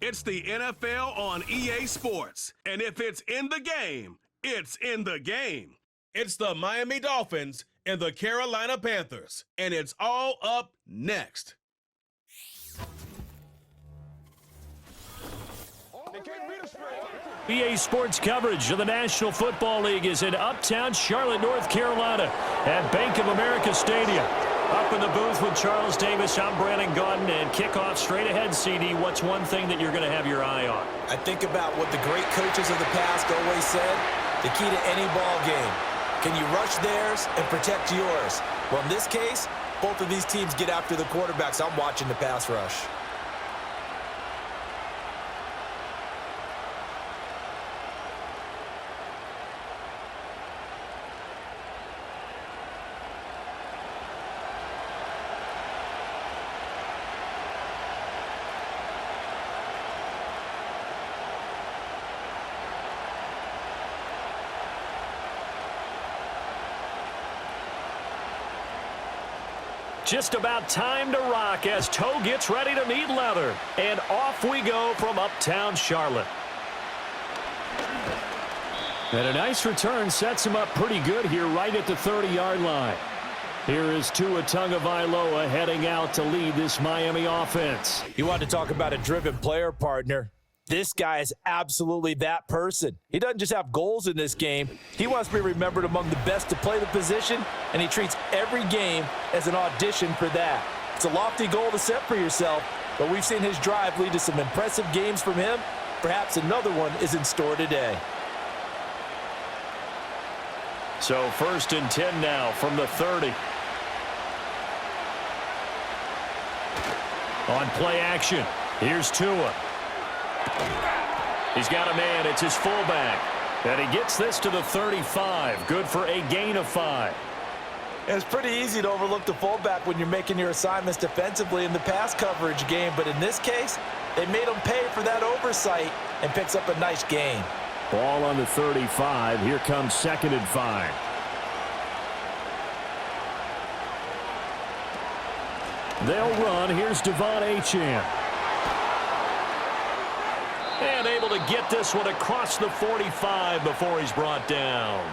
It's the NFL on EA Sports. And if it's in the game, it's in the game. It's the Miami Dolphins and the Carolina Panthers. And it's all up next. EA Sports coverage of the National Football League is in uptown Charlotte, North Carolina at Bank of America Stadium. Up in the booth with Charles Davis, I'm Brandon Gaudin, and kickoff straight ahead, CD. What's one thing that you're going to have your eye on? I think about what the great coaches of the past always said, the key to any ball game. Can you rush theirs and protect yours? Well, in this case, both of these teams get after the quarterbacks. I'm watching the pass rush. Just about time to rock as toe gets ready to meet leather. And off we go from uptown Charlotte. And a nice return sets him up pretty good here right at the 30-yard line. Here is Tua Tagovailoa heading out to lead this Miami offense. You want to talk about a driven player, partner. This guy is absolutely that person. He doesn't just have goals in this game. He wants to be remembered among the best to play the position, and he treats every game as an audition for that. It's a lofty goal to set for yourself, but we've seen his drive lead to some impressive games from him. Perhaps another one is in store today. So 1st and 10 now from the 30. On play action, here's Tua. He's got a man. It's his fullback. And he gets this to the 35. Good for a gain of 5. It's pretty easy to overlook the fullback when you're making your assignments defensively in the pass coverage game. But in this case, they made him pay for that oversight and picks up a nice gain. Ball on the 35. Here comes 2nd and 5. They'll run. Here's Devon Achane. And able to get this one across the 45 before he's brought down.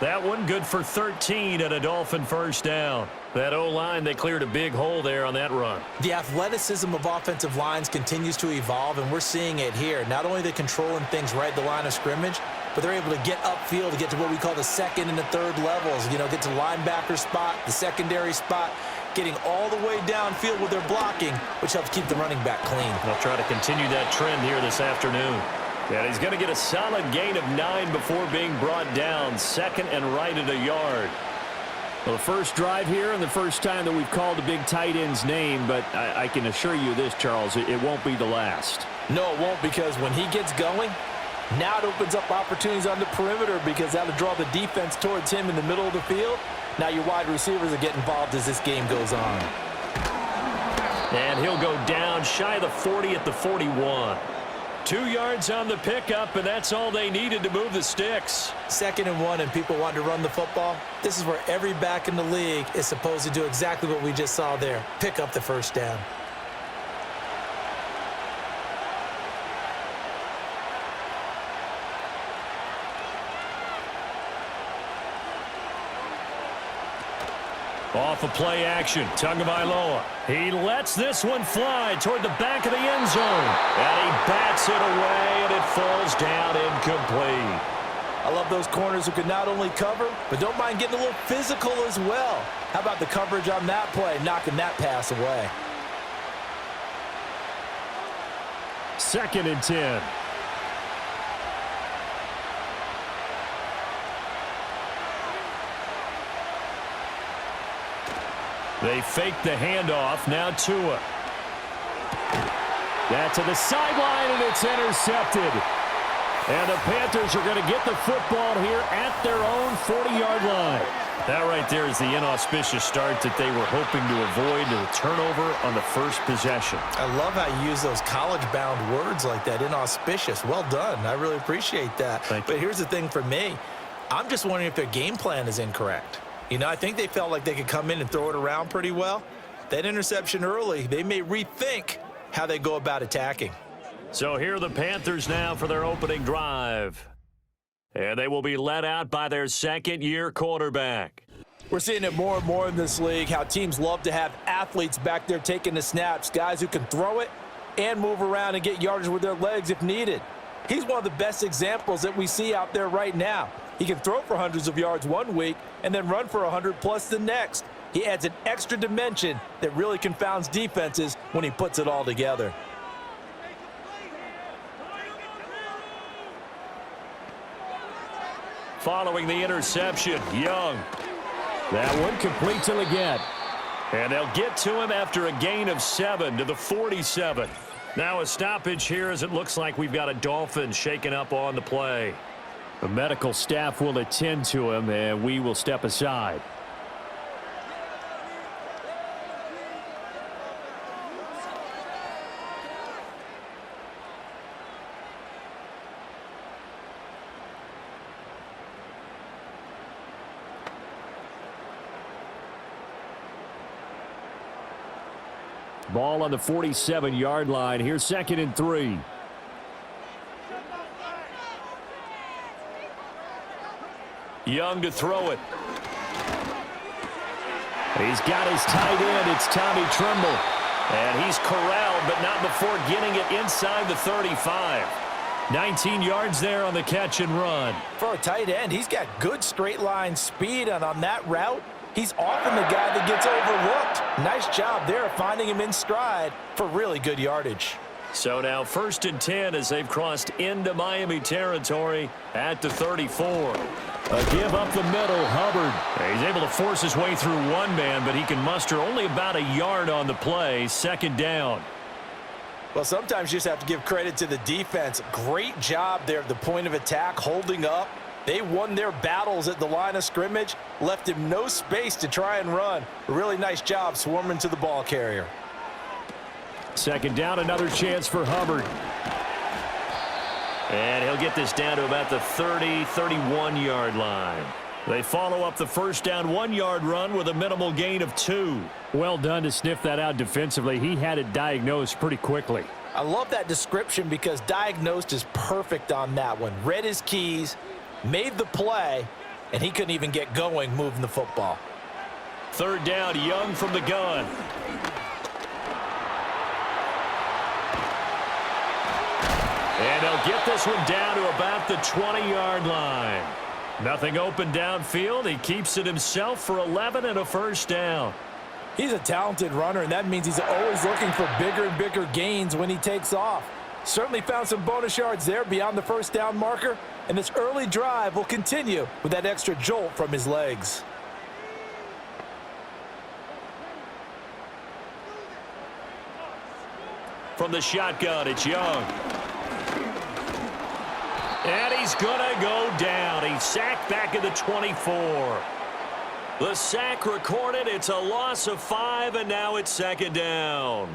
That one good for 13 and a Dolphin first down. That O-line, they cleared a big hole there on that run. The athleticism of offensive lines continues to evolve, and we're seeing it here. Not only are they controlling things right at the line of scrimmage, but they're able to get upfield to get to what we call the 2nd and the 3rd levels. You know, get to linebacker spot, the secondary spot, getting all the way downfield with their blocking, which helps keep the running back clean. They'll try to continue that trend here this afternoon. And he's going to get a solid gain of 9 before being brought down. 2nd and right at a yard. Well, the first drive here and the first time that we've called the big tight end's name, but I can assure you this, Charles, it won't be the last. No, it won't, because when he gets going, now it opens up opportunities on the perimeter because that'll draw the defense towards him in the middle of the field. Now your wide receivers are getting involved as this game goes on. And he'll go down shy of the 40 at the 41. 2 yards on the pickup, and that's all they needed to move the sticks. 2nd and 1, and people want to run the football. This is where every back in the league is supposed to do exactly what we just saw there. Pick up the first down. Off of play action, Tagovailoa. He lets this one fly toward the back of the end zone. And he bats it away, and it falls down incomplete. I love those corners who can not only cover, but don't mind getting a little physical as well. How about the coverage on that play, knocking that pass away? 2nd and 10. They fake the handoff. Now Tua. That to the sideline, and it's intercepted. And the Panthers are going to get the football here at their own 40-yard line. That right there is the inauspicious start that they were hoping to avoid, the turnover on the first possession. I love how you use those college-bound words like that, inauspicious. Well done. I really appreciate that. But here's the thing for me. I'm just wondering if their game plan is incorrect. You know, I think they felt like they could come in and throw it around pretty well. That interception early, they may rethink how they go about attacking. So here are the Panthers now for their opening drive. And they will be led out by their second-year quarterback. We're seeing it more and more in this league, how teams love to have athletes back there taking the snaps, guys who can throw it and move around and get yardage with their legs if needed. He's one of the best examples that we see out there right now. He can throw for hundreds of yards one week and then run for 100+ the next. He adds an extra dimension that really confounds defenses when he puts it all together. Following the interception, Young. That one complete till again. And they'll get to him after a gain of 7 to the 47. Now a stoppage here as it looks like we've got a Dolphin shaken up on the play. The medical staff will attend to him, and we will step aside. Ball on the 47-yard line. Here's 2nd and 3. Young to throw it. He's got his tight end. It's Tommy Tremble. And he's corralled, but not before getting it inside the 35. 19 yards there on the catch and run. For a tight end, he's got good straight line speed, and on that route, he's often the guy that gets overlooked. Nice job there finding him in stride for really good yardage. So now 1st and 10 as they've crossed into Miami territory at the 34. A give up the middle, Hubbard. He's able to force his way through one man, but he can muster only about a yard on the play. 2nd down. Well, sometimes you just have to give credit to the defense. Great job there at the point of attack, holding up. They won their battles at the line of scrimmage, left him no space to try and run. A really nice job swarming to the ball carrier. 2nd down, another chance for Hubbard. And he'll get this down to about the 30, 31-yard line. They follow up the 1st down 1-yard run with a minimal gain of 2. Well done to sniff that out defensively. He had it diagnosed pretty quickly. I love that description because diagnosed is perfect on that one. Read his keys, made the play, and he couldn't even get going moving the football. 3rd down, Young from the gun. And they'll get this one down to about the 20-yard line. Nothing open downfield. He keeps it himself for 11 and a 1st down. He's a talented runner, and that means he's always looking for bigger and bigger gains when he takes off. Certainly found some bonus yards there beyond the 1st down marker, and this early drive will continue with that extra jolt from his legs. From the shotgun, it's Young. And he's going to go down. He's sacked back at the 24. The sack recorded. It's a loss of 5, and now it's 2nd down.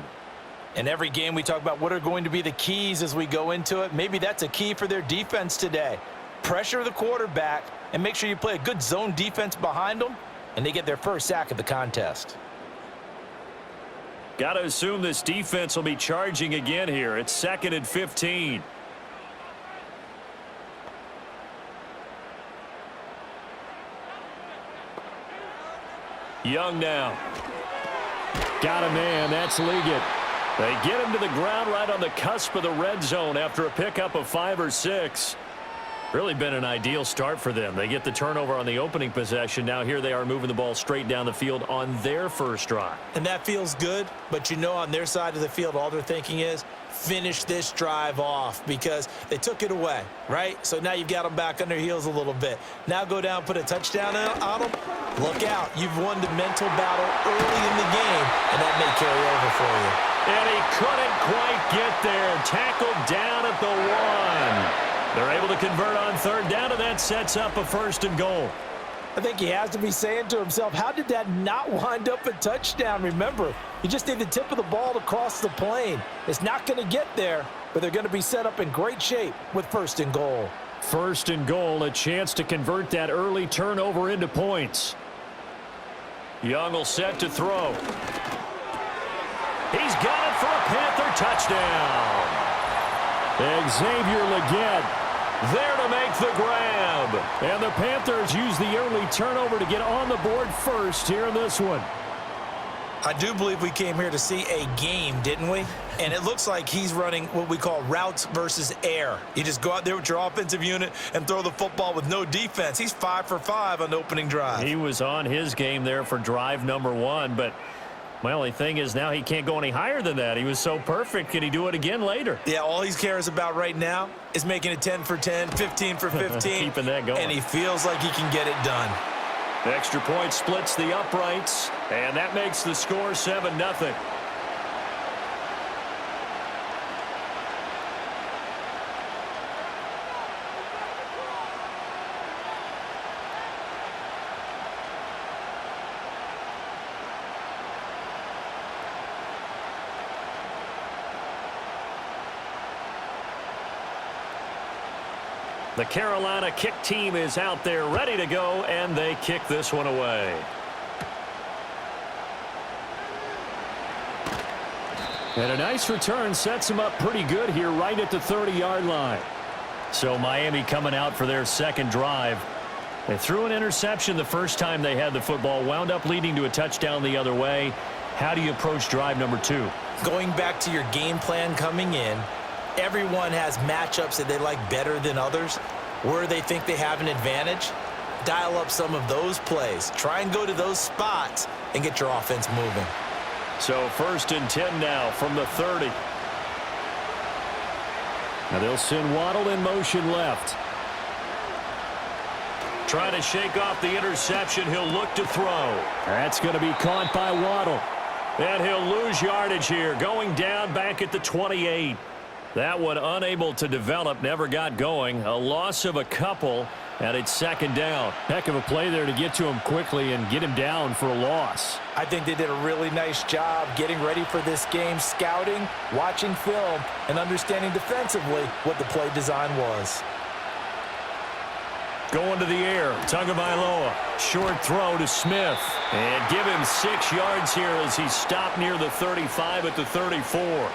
In every game, we talk about what are going to be the keys as we go into it. Maybe that's a key for their defense today. Pressure the quarterback and make sure you play a good zone defense behind them, and they get their first sack of the contest. Got to assume this defense will be charging again here. It's 2nd and 15. Young now. Got a man. That's Liggett. They get him to the ground right on the cusp of the red zone after a pickup of 5 or 6. Really been an ideal start for them. They get the turnover on the opening possession. Now here they are moving the ball straight down the field on their first drive. And that feels good, but you know on their side of the field all they're thinking is finish this drive off because they took it away, right? So now you've got them back on their heels a little bit. Now go down, put a touchdown on them. Look out. You've won the mental battle early in the game, and that may carry over for you. And he couldn't quite get there. Tackled down at the 1. They're able to convert on 3rd down, and that sets up a 1st and goal. I think he has to be saying to himself, how did that not wind up a touchdown? Remember, you just need the tip of the ball to cross the plane. It's not going to get there, but they're going to be set up in great shape with 1st and goal. 1st and goal, a chance to convert that early turnover into points. Young will set to throw. He's got it for a Panther touchdown. Xavier Legette there to make the grab. And the Panthers use the early turnover to get on the board first here in this one. I do believe we came here to see a game, didn't we? And it looks like he's running what we call routes versus air. You just go out there with your offensive unit and throw the football with no defense. He's 5 for 5 on the opening drive. He was on his game there for drive number 1, but my only thing is now he can't go any higher than that. He was so perfect. Can he do it again later? Yeah, all he cares about right now is making it 10 for 10, 15 for 15. Keeping that going. And he feels like he can get it done. The extra point splits the uprights, and that makes the score 7-0. The Carolina kick team is out there ready to go, and they kick this one away. And a nice return sets him up pretty good here right at the 30-yard line. So Miami coming out for their second drive. They threw an interception the first time they had the football, wound up leading to a touchdown the other way. How do you approach drive number 2? Going back to your game plan coming in, everyone has matchups that they like better than others, where they think they have an advantage. Dial up some of those plays. Try and go to those spots and get your offense moving. So 1st and 10 now from the 30. Now they'll send Waddle in motion left. Trying to shake off the interception. He'll look to throw. That's going to be caught by Waddle. And he'll lose yardage here, going down back at the 28. That one unable to develop, never got going. A loss of a couple, and it's 2nd down. Heck of a play there to get to him quickly and get him down for a loss. I think they did a really nice job getting ready for this game, scouting, watching film, and understanding defensively what the play design was. Going to the air, Tagovailoa. Short throw to Smith. And give him 6 yards here as he stopped near the 35 at the 34.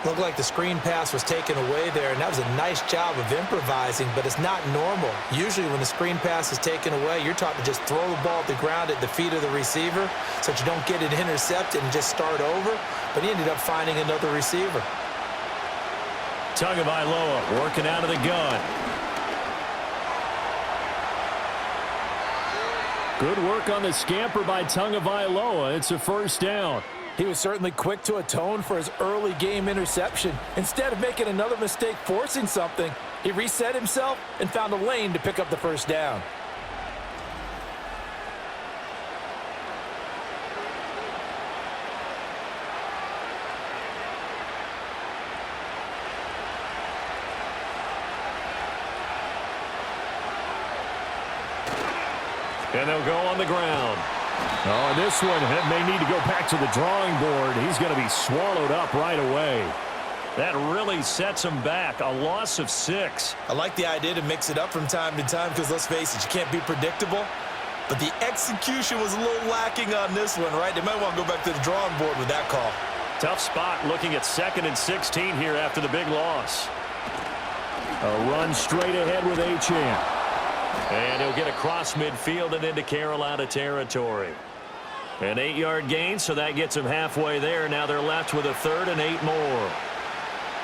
Looked like the screen pass was taken away there, and that was a nice job of improvising, but it's not normal. Usually when the screen pass is taken away, you're taught to just throw the ball at the ground at the feet of the receiver so that you don't get it intercepted and just start over, but he ended up finding another receiver. Tagovailoa working out of the gun. Good work on the scamper by Tagovailoa. It's a 1st down. He was certainly quick to atone for his early game interception. Instead of making another mistake forcing something, he reset himself and found a lane to pick up the 1st down. And they'll go on the ground. Oh, this one may need to go back to the drawing board. He's going to be swallowed up right away. That really sets him back. A loss of 6. I like the idea to mix it up from time to time because, let's face it, you can't be predictable. But the execution was a little lacking on this one, right? They might want to go back to the drawing board with that call. Tough spot looking at 2nd and 16 here after the big loss. A run straight ahead with Achane. And he'll get across midfield and into Carolina territory. An 8-yard gain, so that gets him halfway there. Now they're left with a 3rd and 8 more.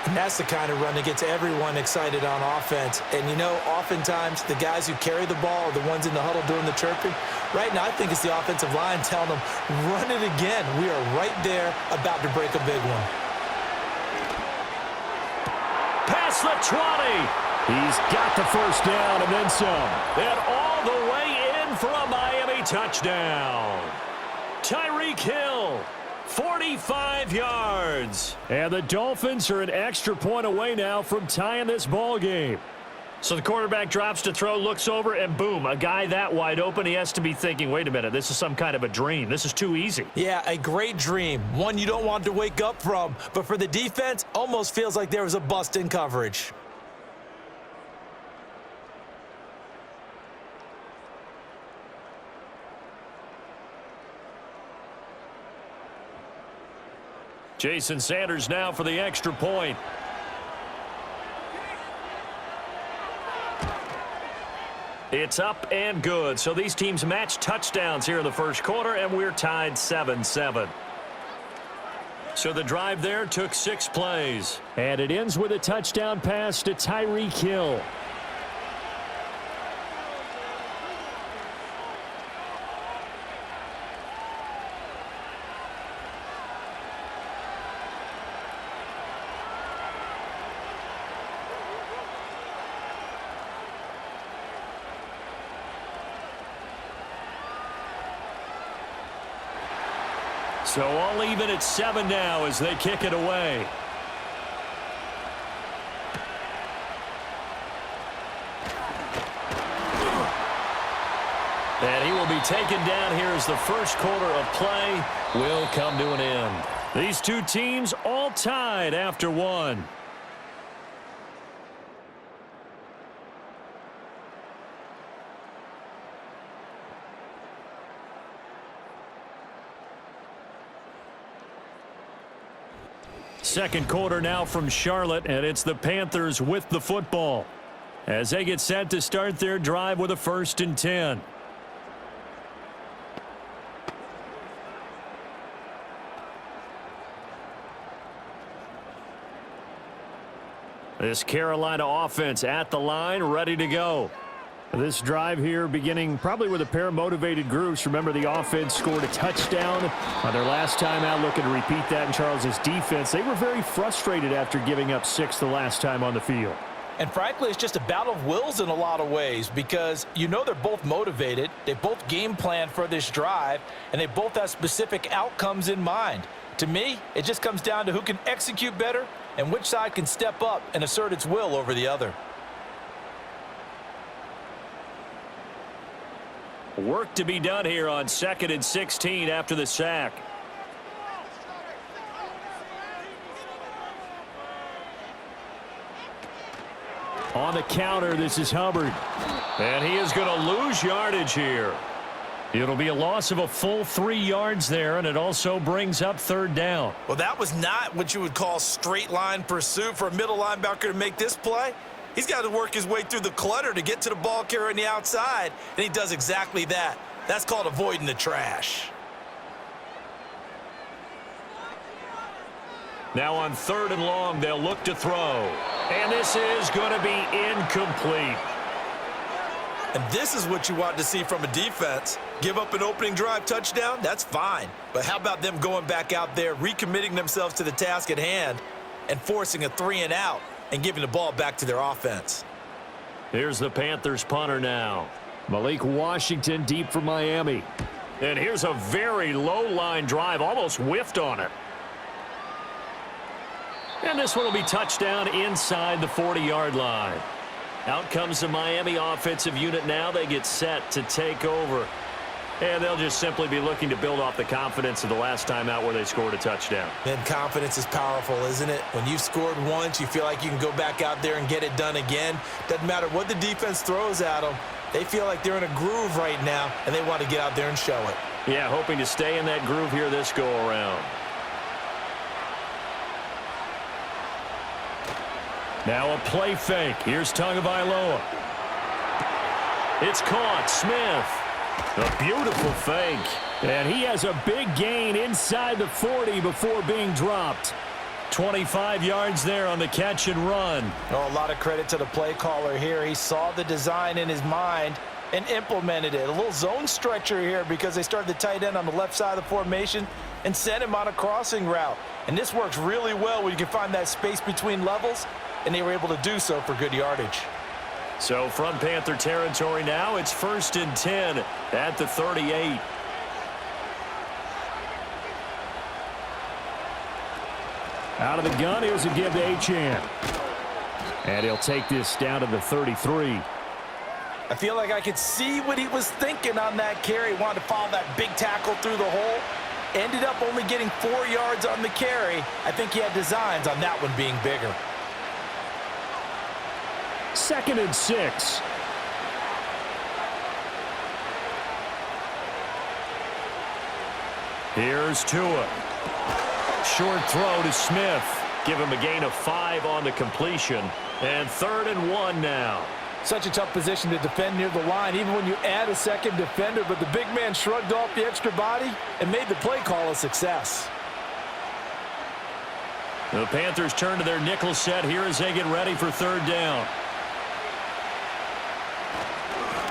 And that's the kind of run that gets everyone excited on offense. And, you know, oftentimes the guys who carry the ball are the ones in the huddle doing the chirping. Right now, I think it's the offensive line telling them, run it again. We are right there about to break a big one. Past the 20. He's got the 1st down and then some. And all the way in for a Miami touchdown. Tyreek Hill, 45 yards. And the Dolphins are an extra point away now from tying this ball game. So the quarterback drops to throw, looks over, and boom, a guy that wide open. He has to be thinking, wait a minute, this is some kind of a dream. This is too easy. Yeah, a great dream. One you don't want to wake up from. But for the defense, almost feels like there was a bust in coverage. Jason Sanders now for the extra point. It's up and good. So these teams match touchdowns here in the first quarter, and we're tied 7-7. So the drive there took 6 plays. And it ends with a touchdown pass to Tyreek Hill. So all even at 7 now as they kick it away. And he will be taken down here as the first quarter of play will come to an end. These two teams all tied after 1. Second quarter now from Charlotte, and it's the Panthers with the football as they get set to start their drive with a 1st and 10. This Carolina offense at the line, ready to go. This drive here beginning probably with a pair of motivated groups. Remember, the offense scored a touchdown on their last time out, looking to repeat that in Charles's defense. They were very frustrated after giving up 6 the last time on the field. And frankly, it's just a battle of wills in a lot of ways because you know they're both motivated. They both game plan for this drive, and they both have specific outcomes in mind. To me, it just comes down to who can execute better and which side can step up and assert its will over the other. Work to be done here on 2nd and 16 after the sack. On the counter, this is Hubbard. And he is going to lose yardage here. It'll be a loss of a full 3 yards there, and it also brings up 3rd down. Well, that was not what you would call straight line pursuit for a middle linebacker to make this play. He's got to work his way through the clutter to get to the ball carrier on the outside, and he does exactly that. That's called avoiding the trash. Now on 3rd and long, they'll look to throw. And this is going to be incomplete. And this is what you want to see from a defense. Give up an opening drive touchdown, that's fine. But how about them going back out there, recommitting themselves to the task at hand, and forcing a 3-and-out and giving the ball back to their offense? Here's the Panthers punter now. Malik Washington deep for Miami. And here's a very low line drive, almost whiffed on it. And this one will be touchdown inside the 40-yard line. Out comes the Miami offensive unit now. They get set to take over. And they'll just simply be looking to build off the confidence of the last time out where they scored a touchdown. Then confidence is powerful, isn't it? When you've scored once, you feel like you can go back out there and get it done again. Doesn't matter what the defense throws at them. They feel like they're in a groove right now, and they want to get out there and show it. Yeah, hoping to stay in that groove here this go-around. Now a play fake. Here's Tagovailoa. It's caught. Smith. A beautiful fake. And he has a big gain inside the 40 before being dropped. 25 yards there on the catch and run. Oh, a lot of credit to the play caller here. He saw the design in his mind and implemented it. A little zone stretcher here because they started the tight end on the left side of the formation and sent him on a crossing route. And this works really well when you can find that space between levels, and they were able to do so for good yardage. So from Panther territory now, it's 1st and 10 at the 38. Out of the gun, here's a give to Achane. And he'll take this down to the 33. I feel like I could see what he was thinking on that carry. He wanted to follow that big tackle through the hole. Ended up only getting 4 yards on the carry. I think he had designs on that one being bigger. 2nd and 6. Here's Tua. Short throw to Smith. Give him a gain of 5 on the completion. And 3rd and 1 now. Such a tough position to defend near the line, even when you add a second defender, but the big man shrugged off the extra body and made the play call a success. The Panthers turn to their nickel set here as they get ready for third down.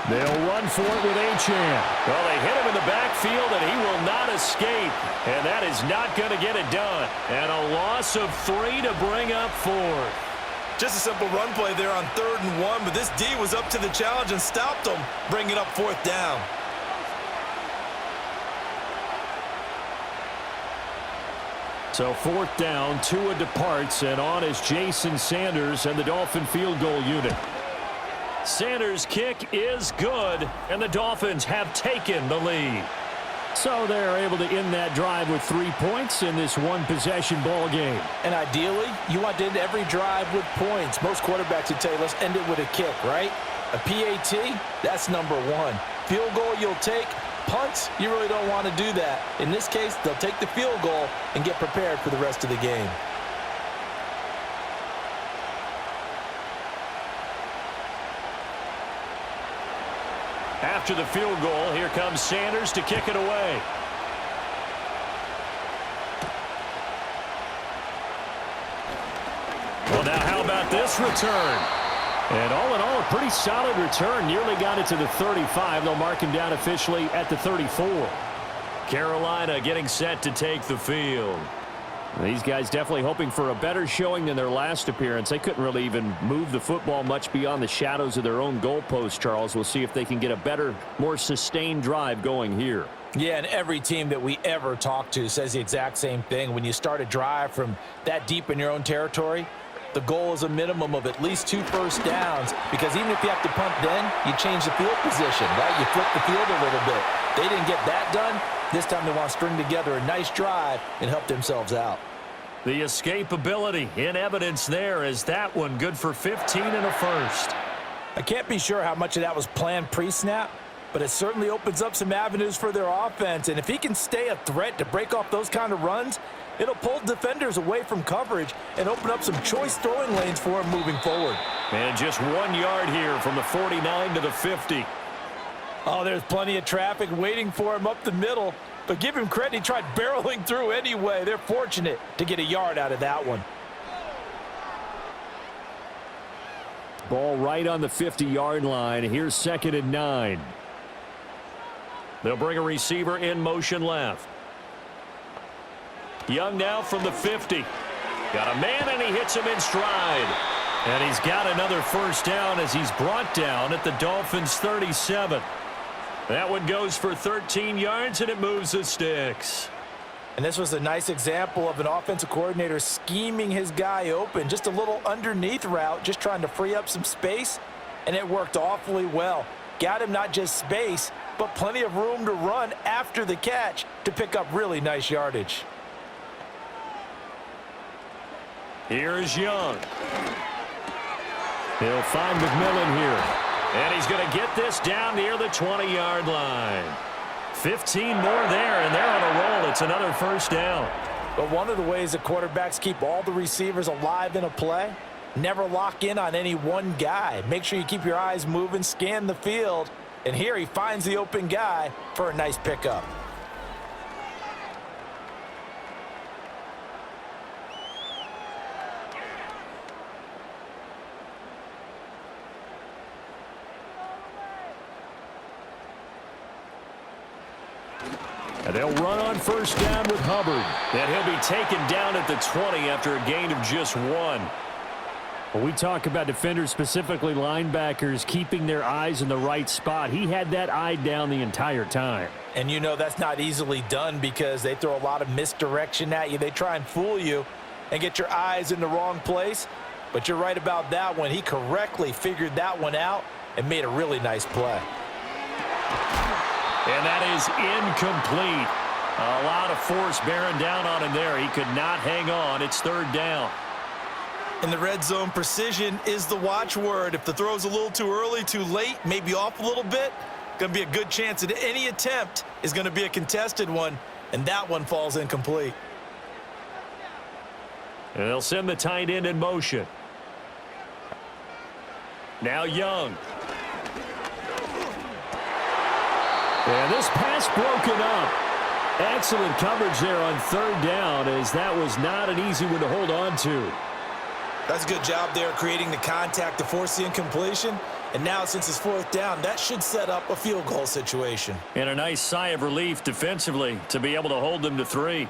They'll run for it with Achane. Well, they hit him in the backfield, and he will not escape. And that is not going to get it done. And a loss of 3 to bring up 4. Just a simple run play there on 3rd and 1, but this D was up to the challenge and stopped them, bringing up 4th down. So 4th down, Tua departs, and on is Jason Sanders and the Dolphin field goal unit. Sanders' kick is good, and the Dolphins have taken the lead. So they're able to end that drive with 3 points in this one-possession ball game. And ideally, you want to end every drive with points. Most quarterbacks would tell you, let's end it with a kick, right? A PAT, that's number 1. Field goal you'll take. Punts, you really don't want to do that. In this case, they'll take the field goal and get prepared for the rest of the game. After the field goal, here comes Sanders to kick it away. Well, now how about this return? And all in all, a pretty solid return. Nearly got it to the 35. They'll mark him down officially at the 34. Carolina getting set to take the field. These guys definitely hoping for a better showing than their last appearance. They couldn't really even move the football much beyond the shadows of their own goalpost, Charles. We'll see if they can get a better, more sustained drive going here. Yeah, and every team that we ever talk to says the exact same thing. When you start a drive from that deep in your own territory, the goal is a minimum of at least 2 first downs, because even if you have to punt then, you change the field position, right? You flip the field a little bit. They didn't get that done. This time they want to string together a nice drive and help themselves out. The escapability in evidence there as that one good for 15 and a first. I can't be sure how much of that was planned pre-snap, but it certainly opens up some avenues for their offense. And if he can stay a threat to break off those kind of runs, it'll pull defenders away from coverage and open up some choice throwing lanes for him moving forward. And just 1 yard here from the 49 to the 50. Oh, there's plenty of traffic waiting for him up the middle. But give him credit, he tried barreling through anyway. They're fortunate to get a yard out of that one. Ball right on the 50-yard line. Here's 2nd and 9. They'll bring a receiver in motion left. Young now from the 50. Got a man, and he hits him in stride. And he's got another first down as he's brought down at the Dolphins' 37. That one goes for 13 yards, and it moves the sticks. And this was a nice example of an offensive coordinator scheming his guy open. Just a little underneath route, just trying to free up some space, and it worked awfully well. Got him not just space, but plenty of room to run after the catch to pick up really nice yardage. Here's Young. He'll find McMillan here. And he's going to get this down near the 20-yard line. 15 more there, and they're on a roll. It's another first down. But one of the ways that quarterbacks keep all the receivers alive in a play, never lock in on any one guy. Make sure you keep your eyes moving, scan the field. And here he finds the open guy for a nice pickup. And they'll run on first down with Hubbard. And he'll be taken down at the 20 after a gain of just 1. Well, we talk about defenders, specifically linebackers, keeping their eyes in the right spot. He had that eye down the entire time. And you know that's not easily done because they throw a lot of misdirection at you. They try and fool you and get your eyes in the wrong place. But you're right about that one. He correctly figured that one out and made a really nice play. And that is incomplete. A lot of force bearing down on him there. He could not hang on. It's 3rd down. In the red zone, precision is the watchword. If the throw's a little too early, too late, maybe off a little bit, going to be a good chance that any attempt is going to be a contested one, and that one falls incomplete. And they'll send the tight end in motion. Now Young. And this pass broken up. Excellent coverage there on third down, as that was not an easy one to hold on to. That's a good job there creating the contact to force the incompletion. And now, since it's fourth down, that should set up a field goal situation. And a nice sigh of relief defensively to be able to hold them to 3.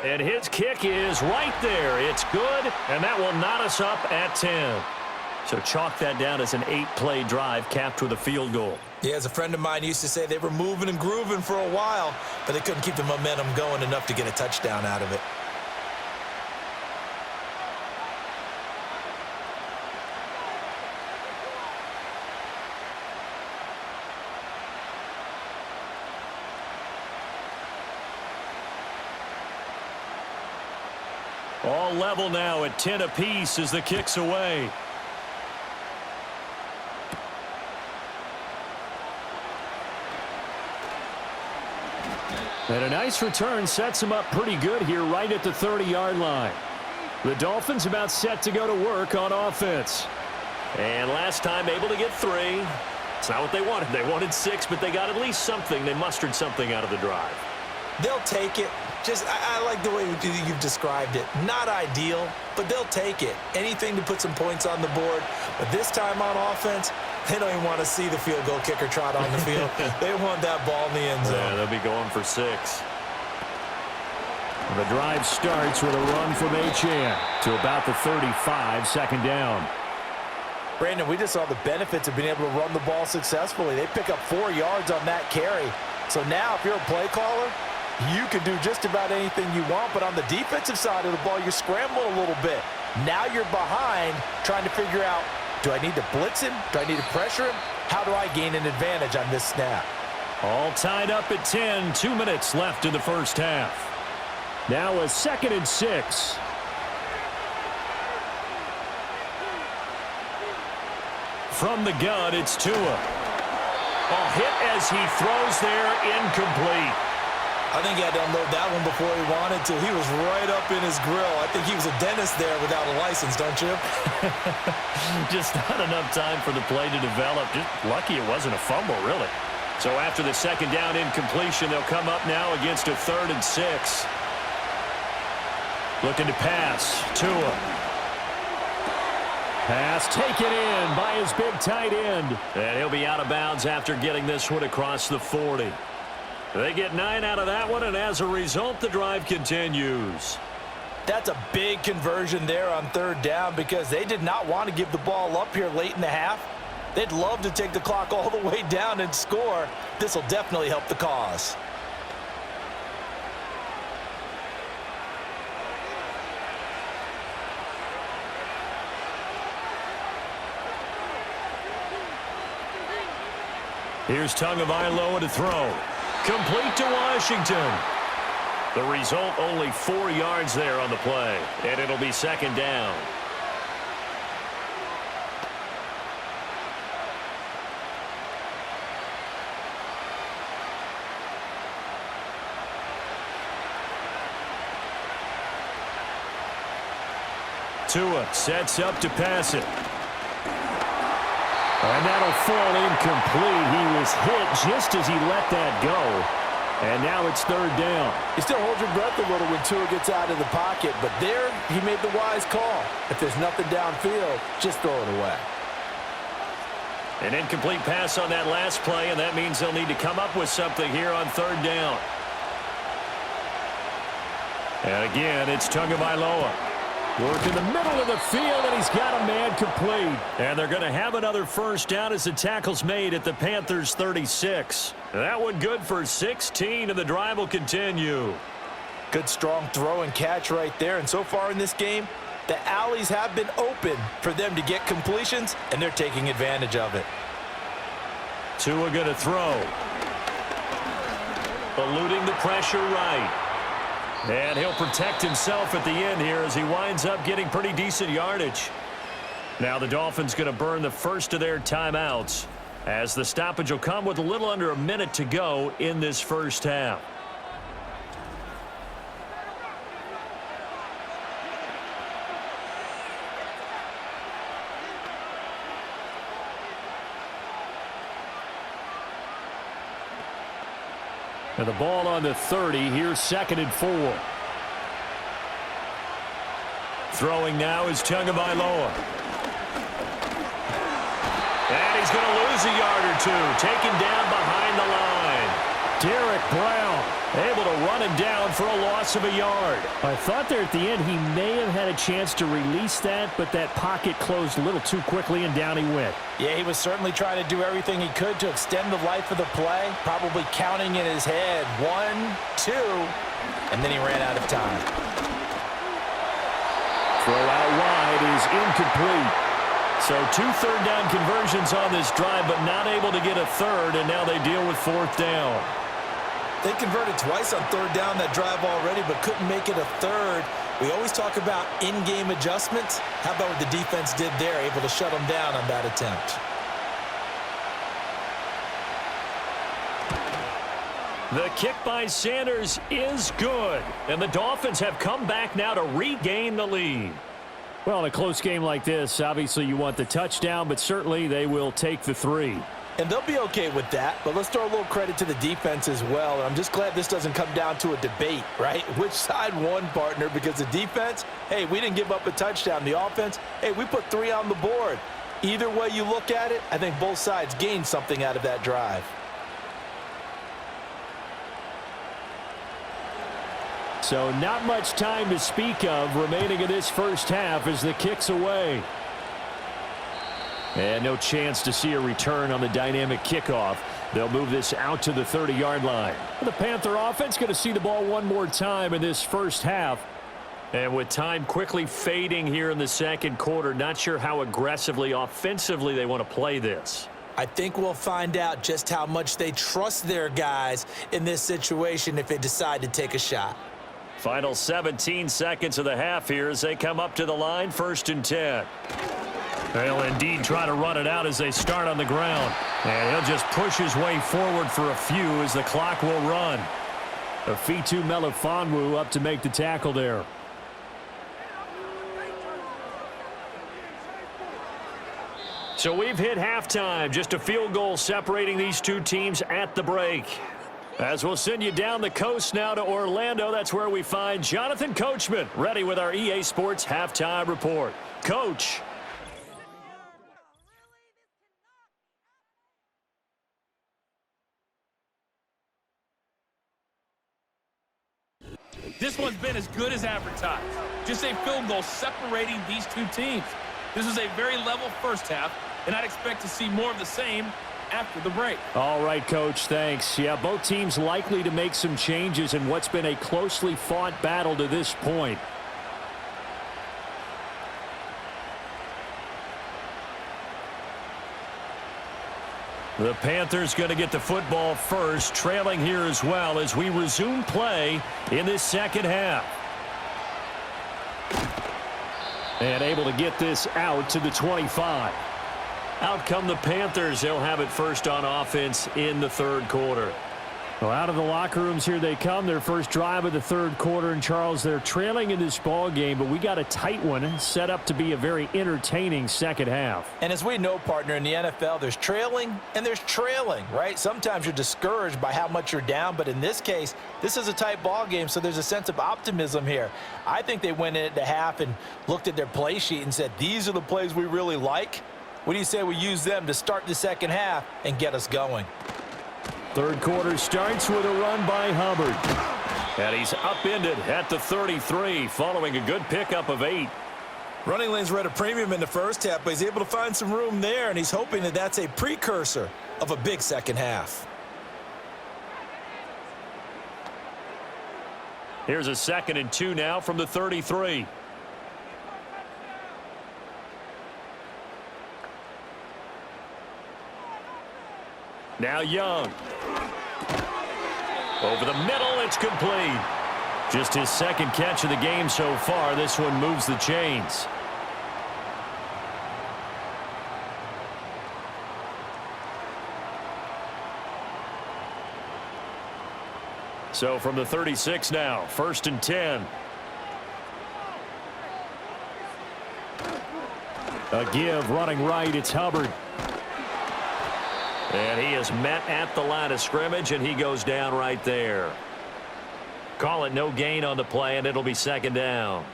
And his kick is right there. It's good, and that will knot us up at 10. So chalk that down as an 8-play drive capped with a field goal. Yeah, as a friend of mine used to say, they were moving and grooving for a while, but they couldn't keep the momentum going enough to get a touchdown out of it. All level now at 10 apiece as the kick's away. And a nice return sets him up pretty good here right at the 30-yard line. The Dolphins about set to go to work on offense. And last time able to get 3. It's not what they wanted. They wanted 6, but they got at least something. They mustered something out of the drive. They'll take it. I like the way you've described it. Not ideal, but they'll take it. Anything to put some points on the board. But this time on offense, they don't even want to see the field goal kicker trot on the field. They want that ball in the end zone. Yeah, they'll be going for 6. The drive starts with a run from Achane to about the 35, second down. Brandon, we just saw the benefits of being able to run the ball successfully. They pick up 4 yards on that carry. So now if you're a play caller, you can do just about anything you want, but on the defensive side of the ball, you're scrambling a little bit. Now you're behind trying to figure out, do I need to blitz him? Do I need to pressure him? How do I gain an advantage on this snap? All tied up at 10, 2 minutes left in the first half. Now a 2nd and 6. From the gun, it's Tua. A hit as he throws there, incomplete. I think he had to unload that one before he wanted to. He was right up in his grill. I think he was a dentist there without a license, don't you? Just not enough time for the play to develop. Just lucky it wasn't a fumble, really. So after the second down incompletion, they'll come up now against a 3rd and 6. Looking to pass. Tua. Pass taken in by his big tight end. And he'll be out of bounds after getting this one across the 40. They get 9 out of that one, and as a result, the drive continues. That's a big conversion there on 3rd down because they did not want to give the ball up here late in the half. They'd love to take the clock all the way down and score. This will definitely help the cause. Here's Tagovailoa to throw. Complete to Washington. The result, only 4 yards there on the play, and it'll be 2nd down. Tua sets up to pass it. And that'll fall incomplete. He was hit just as he let that go. And now it's 3rd down. You still hold your breath a little when Tua gets out of the pocket, but there he made the wise call. If there's nothing downfield, just throw it away. An incomplete pass on that last play, and that means they'll need to come up with something here on 3rd down. And again, it's Tagovailoa. Work in the middle of the field, and he's got a man complete. And they're going to have another first down as the tackle's made at the Panthers' 36. That one good for 16, and the drive will continue. Good strong throw and catch right there. And so far in this game, the alleys have been open for them to get completions, and they're taking advantage of it. Tua going to throw. Eluding the pressure right. And he'll protect himself at the end here as he winds up getting pretty decent yardage. Now the Dolphins going to burn the first of their timeouts as the stoppage will come with a little under a minute to go in this first half. And the ball on the 30. Here's 2nd and 4. Throwing now is Tagovailoa. And he's going to lose a yard or two. Taken down behind the line. Derek Brown able to run him down for a loss of a yard. I thought there at the end he may have had a chance to release that, but that pocket closed a little too quickly, and down he went. Yeah, he was certainly trying to do everything he could to extend the life of the play, probably counting in his head 1, 2, and then he ran out of time. Throw out wide is incomplete. So 2 third-down conversions on this drive, but not able to get a third, and now they deal with 4th down. They converted twice on 3rd down that drive already, but couldn't make it a 3rd. We always talk about in-game adjustments. How about what the defense did there, able to shut them down on that attempt? The kick by Sanders is good, and the Dolphins have come back now to regain the lead. Well, in a close game like this, obviously you want the touchdown, but certainly they will take the 3. And they'll be okay with that, but let's throw a little credit to the defense as well. And I'm just glad this doesn't come down to a debate, right? Which side won, partner? Because the defense, hey, we didn't give up a touchdown. The offense, hey, we put 3 on the board. Either way you look at it, I think both sides gained something out of that drive. So not much time to speak of remaining in this first half as the kick's away. And no chance to see a return on the dynamic kickoff. They'll move this out to the 30-yard line. The Panther offense going to see the ball one more time in this first half. And with time quickly fading here in the 2nd quarter, not sure how aggressively, offensively they want to play this. I think we'll find out just how much they trust their guys in this situation if they decide to take a shot. Final 17 seconds of the half here as they come up to the line, 1st and 10. They'll indeed try to run it out as they start on the ground. And he'll just push his way forward for a few as the clock will run. Afitu Melifonwu up to make the tackle there. So we've hit halftime. Just a field goal separating these two teams at the break. As we'll send you down the coast now to Orlando, that's where we find Jonathan Coachman ready with our EA Sports Halftime Report. Coach. This one's been as good as advertised. Just a field goal separating these two teams. This was a very level first half, and I'd expect to see more of the same after the break. All right, Coach, thanks. Yeah, both teams likely to make some changes in what's been a closely fought battle to this point. The Panthers going to get the football first, trailing here as well as we resume play in this second half. And able to get this out to the 25. Out come the Panthers. They'll have it first on offense in the 3rd quarter. Well, out of the locker rooms here they come. Their first drive of the 3rd quarter. And, Charles, they're trailing in this ball game, but we got a tight one set up to be a very entertaining second half. And as we know, partner, in the NFL, there's trailing and there's trailing, right? Sometimes you're discouraged by how much you're down, but in this case, this is a tight ball game, so there's a sense of optimism here. I think they went into half and looked at their play sheet and said, these are the plays we really like. What do you say we use them to start the second half and get us going? 3rd quarter starts with a run by Hubbard. And he's upended at the 33 following a good pickup of 8. Running lanes were at a premium in the first half, but he's able to find some room there, and he's hoping that that's a precursor of a big second half. Here's a 2nd and 2 now from the 33. Now Young. Over the middle, it's complete. Just his 2nd catch of the game so far. This one moves the chains. So from the 36 now, 1st and 10. A give running right, it's Hubbard. And he is met at the line of scrimmage, and he goes down right there. Call it no gain on the play, and it'll be second down.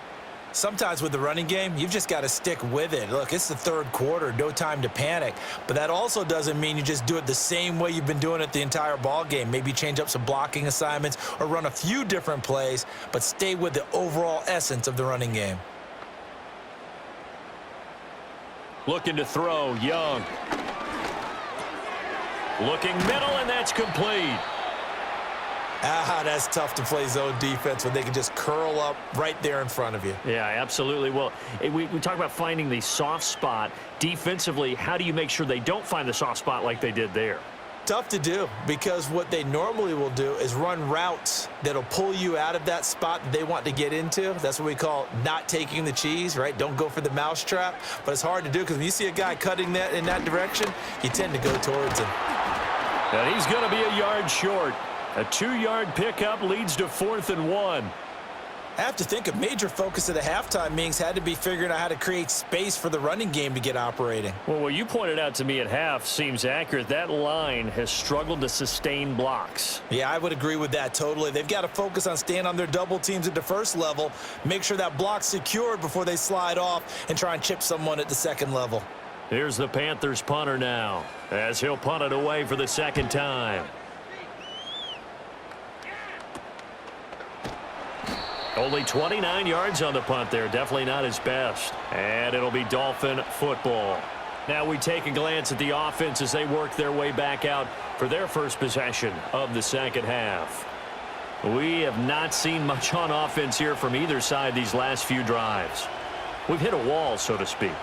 Sometimes with the running game, you've just got to stick with it. Look, it's the third quarter, no time to panic. But that also doesn't mean you just do it the same way you've been doing it the entire ball game. Maybe change up some blocking assignments or run a few different plays, but stay with the overall essence of the running game. Looking to throw, Young. Looking middle, and that's complete. That's tough to play zone defense when they can just curl up right there in front of you. Yeah, absolutely. Well, we talk about finding the soft spot. Defensively, how do you make sure they don't find the soft spot like they did there? Tough to do, because what they normally will do is run routes that'll pull you out of that spot that they want to get into. That's what we call not taking the cheese, right? Don't go for the mousetrap. But it's hard to do because when you see a guy cutting that in that direction, you tend to go towards him. And he's going to be a yard short. A 2-yard pickup leads to 4th and 1. I have to think a major focus of the halftime meetings had to be figuring out how to create space for the running game to get operating. Well, what you pointed out to me at half seems accurate. That line has struggled to sustain blocks. Yeah, I would agree with that totally. They've got to focus on staying on their double teams at the first level, make sure that block's secured before they slide off and try and chip someone at the second level. Here's the Panthers punter now, as he'll punt it away for the second time. Only 29 yards on the punt there. Definitely not his best. And it'll be Dolphin football. Now we take a glance at the offense as they work their way back out for their first possession of the second half. We have not seen much on offense here from either side these last few drives. We've hit a wall, so to speak.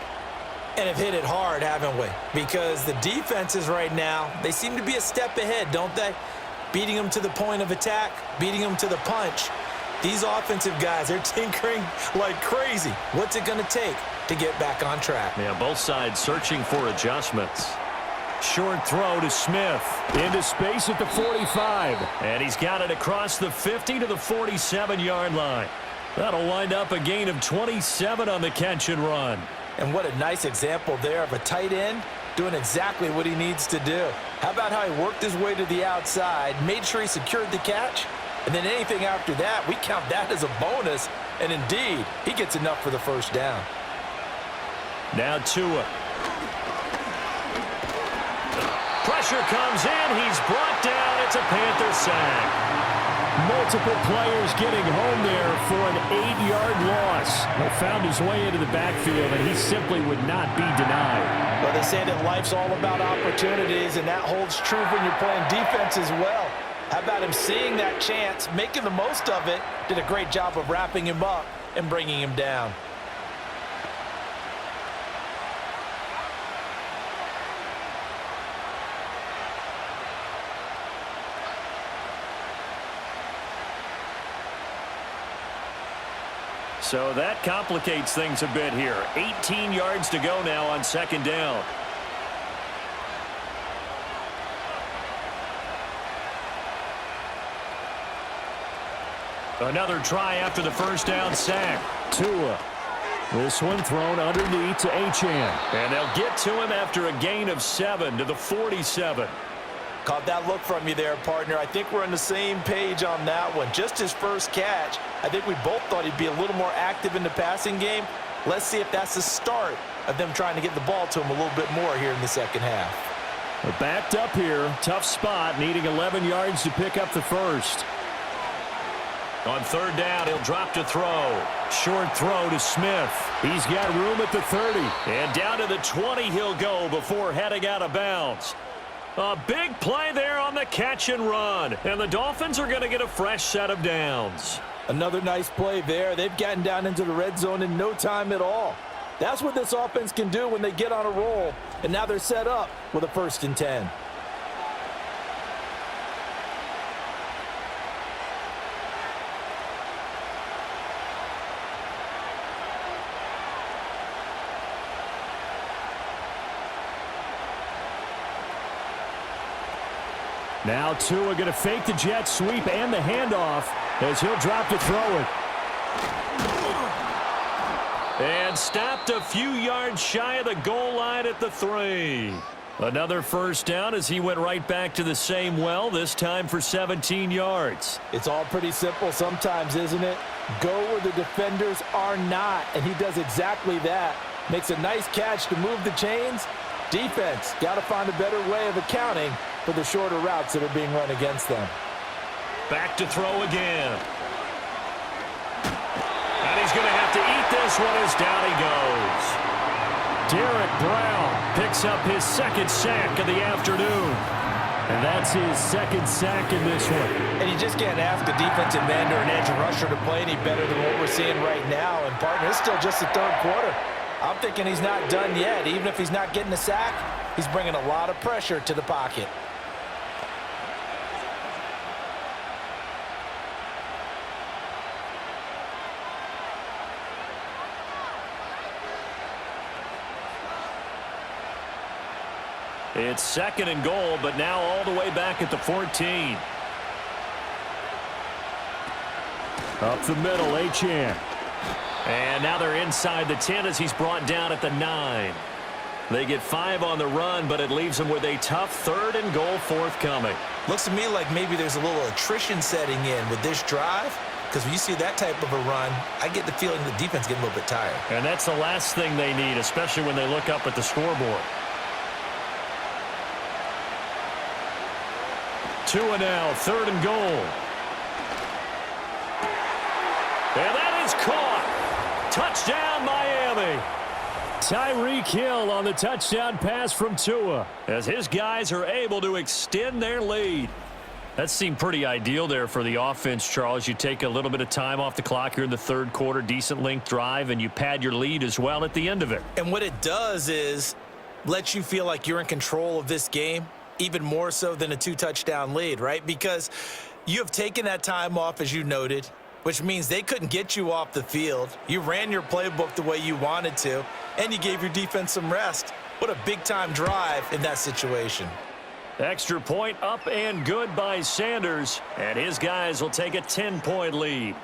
And have hit it hard, haven't we? Because the defenses right now, they seem to be a step ahead, don't they? Beating them to the point of attack, beating them to the punch. These offensive guys, they're tinkering like crazy. What's it going to take to get back on track? Yeah, both sides searching for adjustments. Short throw to Smith. Into space at the 45. And he's got it across the 50 to the 47-yard line. That'll wind up a gain of 27 on the catch and run. And what a nice example there of a tight end doing exactly what he needs to do. How about how he worked his way to the outside, made sure he secured the catch, and then anything after that, we count that as a bonus. And indeed, he gets enough for the first down. Now Tua. Pressure comes in. He's brought down. It's a Panther sack. Multiple players getting home there for an 8-yard loss. He found his way into the backfield, and he simply would not be denied. Well, they say that life's all about opportunities, and that holds true when you're playing defense as well. How about him seeing that chance, making the most of it, did a great job of wrapping him up and bringing him down. So that complicates things a bit here. 18 yards to go now on second down. Another try after the first down sack. Tua. This one thrown underneath to Achane. And they'll get to him after a gain of 7 to the 47. Caught that look from you there, partner. I think we're on the same page on that one. Just his first catch. I think we both thought he'd be a little more active in the passing game. Let's see if that's the start of them trying to get the ball to him a little bit more here in the second half. We're backed up here. Tough spot, needing 11 yards to pick up the first. On third down, he'll drop to throw. Short throw to Smith. He's got room at the 30. And down to the 20 he'll go before heading out of bounds. A big play there on the catch and run. And the Dolphins are going to get a fresh set of downs. Another nice play there. They've gotten down into the red zone in no time at all. That's what this offense can do when they get on a roll. And now they're set up with a 1st and 10. Now Tua going to fake the jet sweep and the handoff as he'll drop to throw it. And stopped a few yards shy of the goal line at the 3. Another first down as he went right back to the same well, this time for 17 yards. It's all pretty simple sometimes, isn't it? Go where the defenders are not, and he does exactly that. Makes a nice catch to move the chains. Defense, got to find a better way of accounting for the shorter routes that are being run against them. Back to throw again. And he's going to have to eat this one as down he goes. Derek Brown picks up his second sack of the afternoon. And that's his second sack in this one. And you just can't ask a defensive end or an edge rusher to play any better than what we're seeing right now. And, partner, it's still just the third quarter. I'm thinking he's not done yet. Even if he's not getting a sack, he's bringing a lot of pressure to the pocket. It's second and goal, but now all the way back at the 14. Up the middle, Achane. And now they're inside the 10 as he's brought down at the 9. They get 5 on the run, but it leaves them with a tough third and goal forthcoming. Looks to me like maybe there's a little attrition setting in with this drive, because when you see that type of a run, I get the feeling the defense getting a little bit tired. And that's the last thing they need, especially when they look up at the scoreboard. 2 and now, third and goal. And that is caught. Touchdown, Miami. Tyreek Hill on the touchdown pass from Tua. As his guys are able to extend their lead. That seemed pretty ideal there for the offense, Charles. You take a little bit of time off the clock here in the third quarter, decent length drive, and you pad your lead as well at the end of it. And what it does is let you feel like you're in control of this game, even more so than a 2-touchdown lead, right? Because you have taken that time off, as you noted, which means they couldn't get you off the field. You ran your playbook the way you wanted to, and you gave your defense some rest. What a big-time drive in that situation. Extra point up and good by Sanders, and his guys will take a 10-point lead.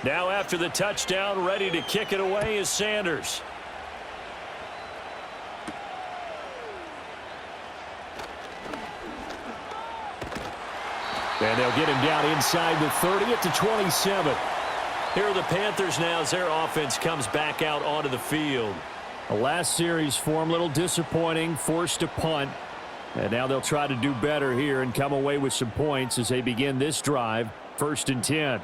Now after the touchdown, ready to kick it away is Sanders. And they'll get him down inside the 30 at the 27. Here are the Panthers now as their offense comes back out onto the field. The last series for him, a little disappointing, forced to punt. And now they'll try to do better here and come away with some points as they begin this drive, 1st and 10.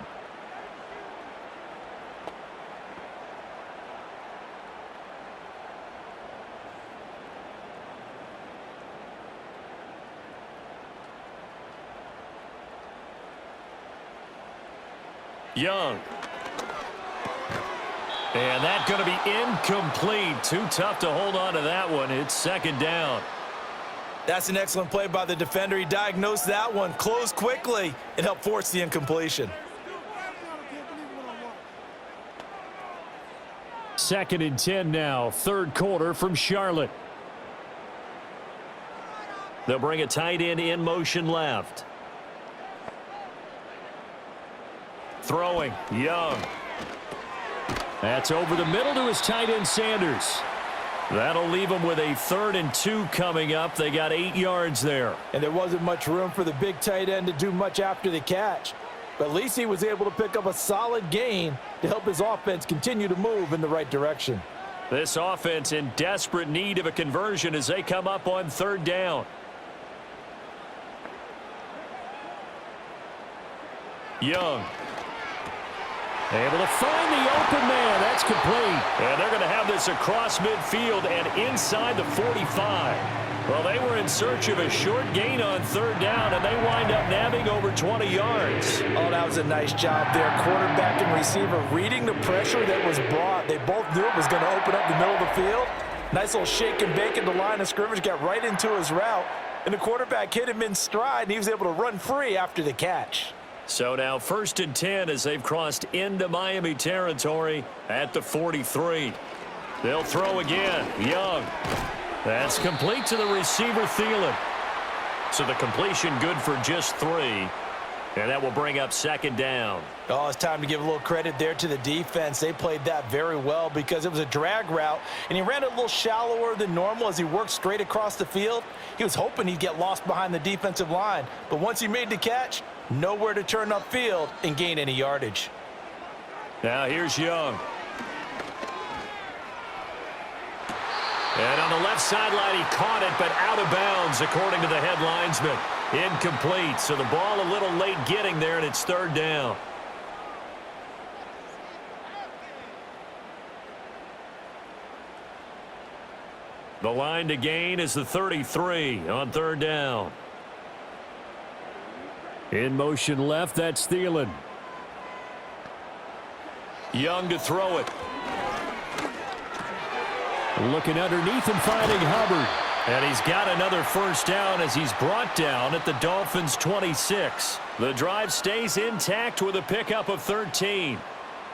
Young. And that's going to be incomplete. Too tough to hold on to that one. It's second down. That's an excellent play by the defender. He diagnosed that one, closed quickly, and helped force the incompletion. 2nd and 10 now, third quarter from Charlotte. They'll bring a tight end in motion left. Throwing, Young. That's over the middle to his tight end, Sanders. That'll leave them with a 3rd and 2 coming up. They got 8 yards there. And there wasn't much room for the big tight end to do much after the catch. But at least he was able to pick up a solid gain to help his offense continue to move in the right direction. This offense in desperate need of a conversion as they come up on 3rd down. Young. Able to find the open man. That's complete. And they're going to have this across midfield and inside the 45. Well, they were in search of a short gain on 3rd down, and they wind up nabbing over 20 yards. Oh, that was a nice job there. Quarterback and receiver reading the pressure that was brought. They both knew it was going to open up the middle of the field. Nice little shake and bake in the line of scrimmage. Got right into his route. and the quarterback hit him in stride, and he was able to run free after the catch. So now 1st and 10 as they've crossed into Miami territory at the 43. They'll throw again. Young. That's complete to the receiver, Thielen. So the completion good for just 3. And that will bring up 2nd down. Oh, it's time to give a little credit there to the defense. They played that very well because it was a drag route, and he ran a little shallower than normal as he worked straight across the field. He was hoping he'd get lost behind the defensive line, but once he made the catch, nowhere to turn upfield and gain any yardage. Now here's Young. And on the left sideline, he caught it, but out of bounds, according to the head linesman. Incomplete, so the ball a little late getting there, and it's 3rd down. The line to gain is the 33 on 3rd down. In motion left, that's Thielen. Young to throw it. Looking underneath and finding Hubbard. And he's got another 1st down as he's brought down at the Dolphins' 26. The drive stays intact with a pickup of 13.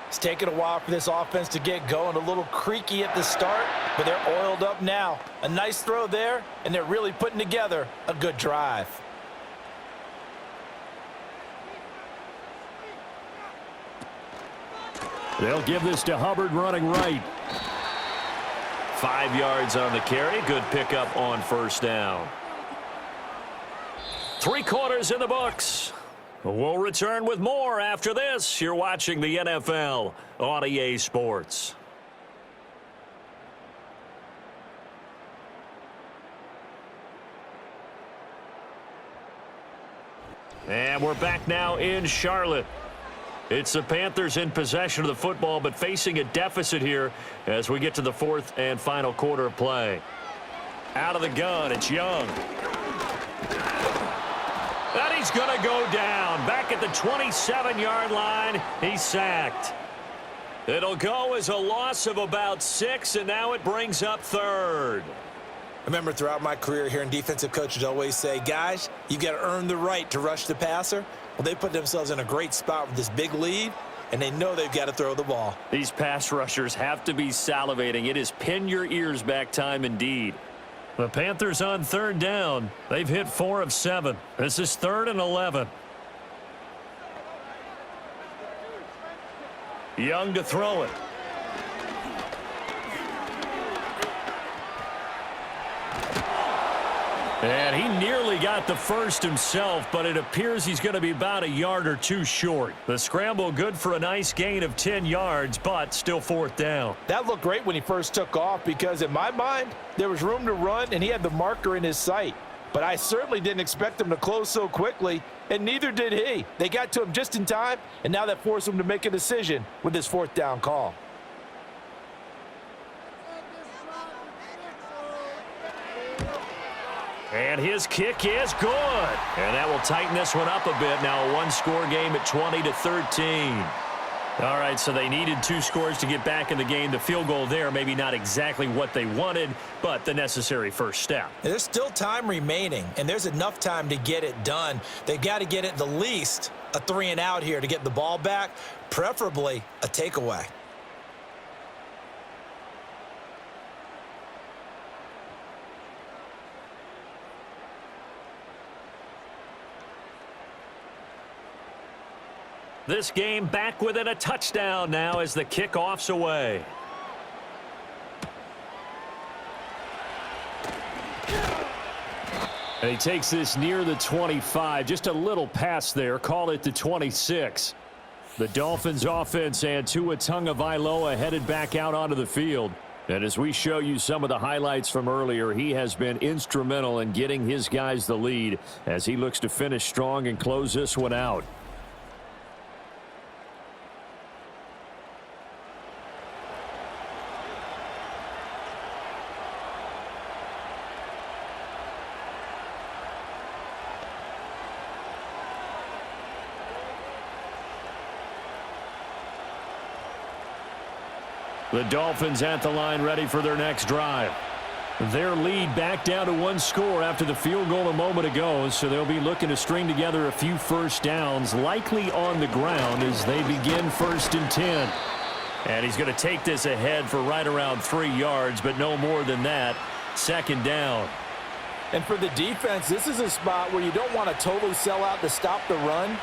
It's taken a while for this offense to get going. A little creaky at the start, but they're oiled up now. A nice throw there, and they're really putting together a good drive. They'll give this to Hubbard running right. 5 yards on the carry. Good pickup on 1st down. 3 quarters in the books. We'll return with more after this. You're watching the NFL on EA Sports. And we're back now in Charlotte. It's the Panthers in possession of the football, but facing a deficit here as we get to the 4th and final quarter of play. Out of the gun, it's Young. And he's going to go down. Back at the 27-yard line, he's sacked. It'll go as a loss of about 6, and now it brings up 3rd. I remember throughout my career hearing defensive coaches always say, guys, you got to earn the right to rush the passer. Well, they put themselves in a great spot with this big lead, and they know they've got to throw the ball. These pass rushers have to be salivating. It is pin your ears back time indeed. The Panthers on 3rd down. They've hit 4 of 7. This is 3rd and 11. Young to throw it. And he nearly got the 1st himself, but it appears he's going to be about a yard or 2 short. The scramble good for a nice gain of 10 yards, but still 4th down. That looked great when he first took off because, in my mind, there was room to run, and he had the marker in his sight. But I certainly didn't expect him to close so quickly, and neither did he. They got to him just in time, and now that forced him to make a decision with his 4th down call. And his kick is good. And that will tighten this one up a bit. Now a 1-score game at 20-13. All right, so they needed 2 scores to get back in the game. The field goal there, maybe not exactly what they wanted, but the necessary first step. There's still time remaining, and there's enough time to get it done. They've got to get it the least a 3-and-out here to get the ball back, preferably a takeaway. This game back within a touchdown now as the kickoff's away. And he takes this near the 25. Just a little pass there. Call it the 26. The Dolphins offense and Tua Tagovailoa headed back out onto the field. And as we show you some of the highlights from earlier, he has been instrumental in getting his guys the lead as he looks to finish strong and close this one out. The Dolphins at the line ready for their next drive. Their lead back down to one score after the field goal a moment ago, so they'll be looking to string together a few first downs, likely on the ground as they begin 1st and 10. And he's going to take this ahead for right around 3 yards, but no more than that. 2nd down. And for the defense, this is a spot where you don't want to totally sell out to stop the run,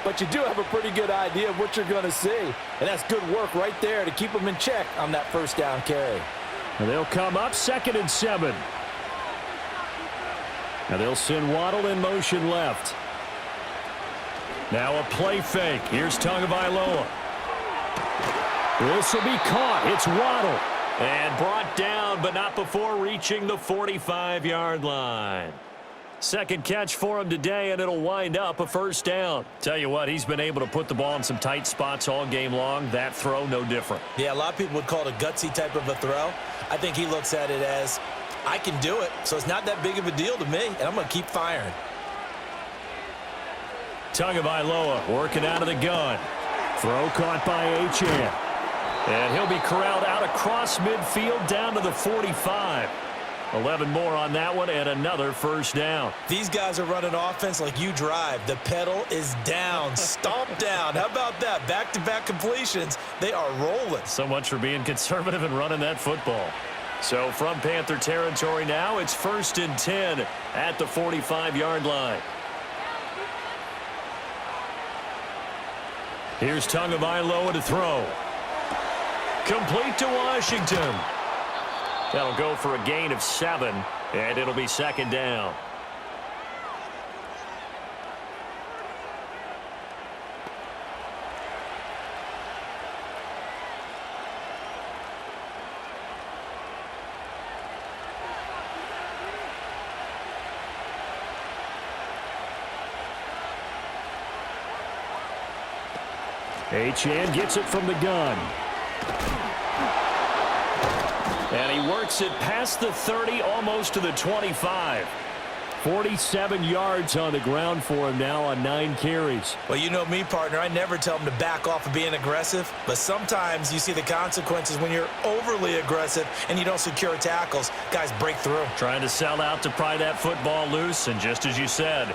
but you do have a pretty good idea of what you're going to see. And that's good work right there to keep them in check on that 1st down carry. And they'll come up 2nd and 7. Now they'll send Waddle in motion left. Now a play fake. Here's Tagovailoa. This will be caught. It's Waddle. And brought down, but not before reaching the 45-yard line. 2nd catch for him today, and it'll wind up a 1st down. Tell you what, he's been able to put the ball in some tight spots all game long. That throw, no different. Yeah, a lot of people would call it a gutsy type of a throw. I think he looks at it as, I can do it, so it's not that big of a deal to me, and I'm going to keep firing. Tagovailoa working out of the gun. Throw caught by Achane. And he'll be corralled out across midfield down to the 45. 11 more on that one and another 1st down. These guys are running offense like you drive. The pedal is down, stomped down. How about that? Back-to-back completions. They are rolling. So much for being conservative and running that football. So from Panther territory now, it's 1st and 10 at the 45-yard line. Here's Tagovailoa to throw. Complete to Washington. That'll go for a gain of 7, and it'll be 2nd down. Achane gets it from the gun. And he works it past the 30, almost to the 25. 47 yards on the ground for him now on 9 carries. Well, you know me, partner. I never tell him to back off of being aggressive, but sometimes you see the consequences when you're overly aggressive and you don't secure tackles. Guys break through. Trying to sell out to pry that football loose, and just as you said,